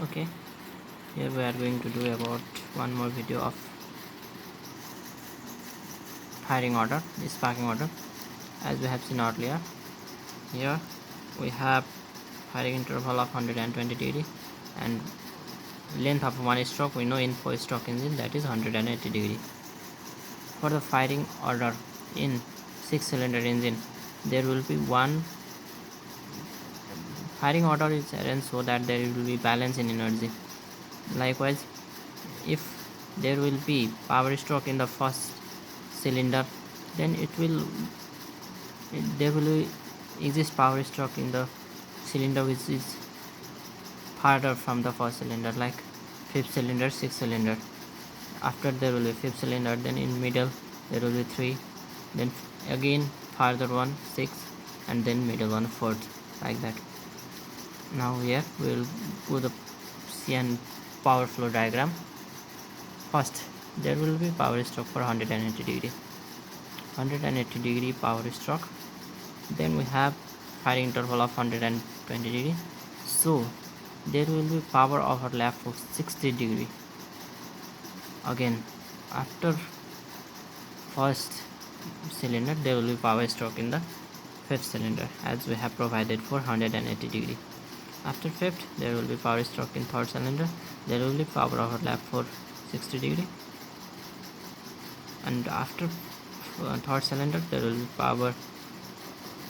Okay, here we are going to do about one more video of firing order, the sparking order. As we have seen earlier, here we have firing interval of 120 degree and length of one stroke. We know in 4-stroke engine that is 180 degree. For the firing order in 6-cylinder engine, there will be one firing order is arranged so that there will be balance in energy. Likewise, if there will be power stroke in the first cylinder, then there will exist power stroke in the cylinder which is farther from the first cylinder, like 5th cylinder, 6th cylinder. After there will be 5th cylinder, then in middle there will be 3, then again farther one 6, and then middle one 4th, like that. Now here we will do the CN power flow diagram. First, there will be power stroke for 180 degree, 180 degree power stroke. Then we have firing interval of 120 degree, so there will be power overlap for 60 degree. Again, after first cylinder, there will be power stroke in the 5th cylinder, as we have provided for 180 degree. After 5th, there will be power stroke in 3rd cylinder. There will be power overlap for 60 degree. And after 3rd cylinder, there will be power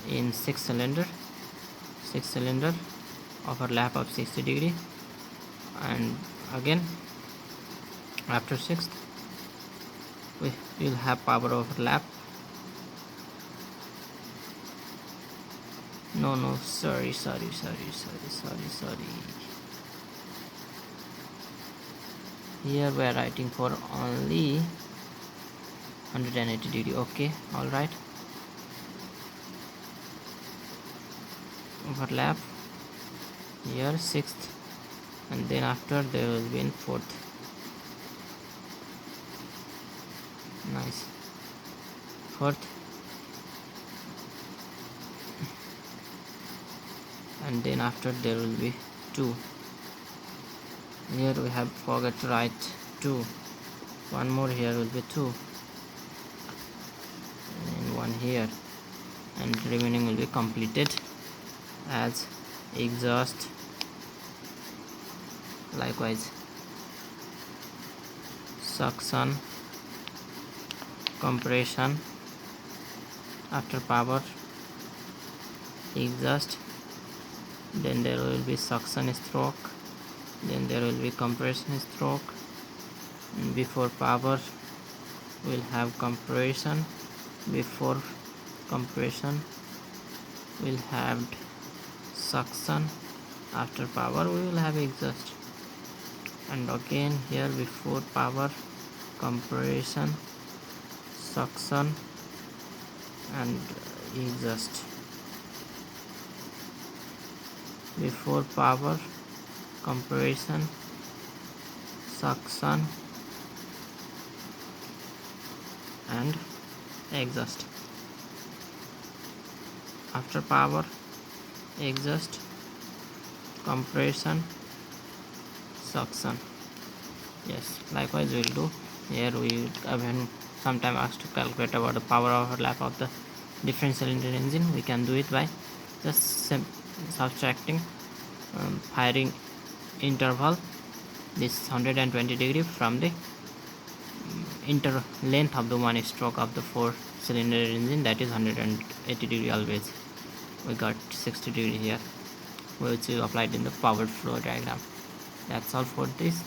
in 6th cylinder. 6th cylinder, overlap of 60 degree. And again, after 6th, we will have power overlap. No, sorry. Here we are writing for only 180 degree. Okay, all right. Overlap here 6th, and then after there will be in 4th. Nice. 4th, and then after there will be 2. Here we have forgot to write 2. One more here will be 2, and one here, and remaining will be completed as exhaust. Likewise, suction, compression, after power, exhaust, then there will be suction stroke, then there will be compression stroke. Before power we'll have compression, before compression we'll have suction, after power we will have exhaust. And again here before power, compression, suction, and exhaust. Before power, compression, suction, and exhaust. After power, exhaust, compression, suction. Yes, likewise we will do. Here we even sometime asked to calculate about the power overlap of the different cylinder engine. We can do it by just subtracting firing interval, this 120 degree, from the length of the one stroke of the 4-cylinder engine, that is 180 degree always. We got 60 degree here, which is applied in the power flow diagram. That's all for this.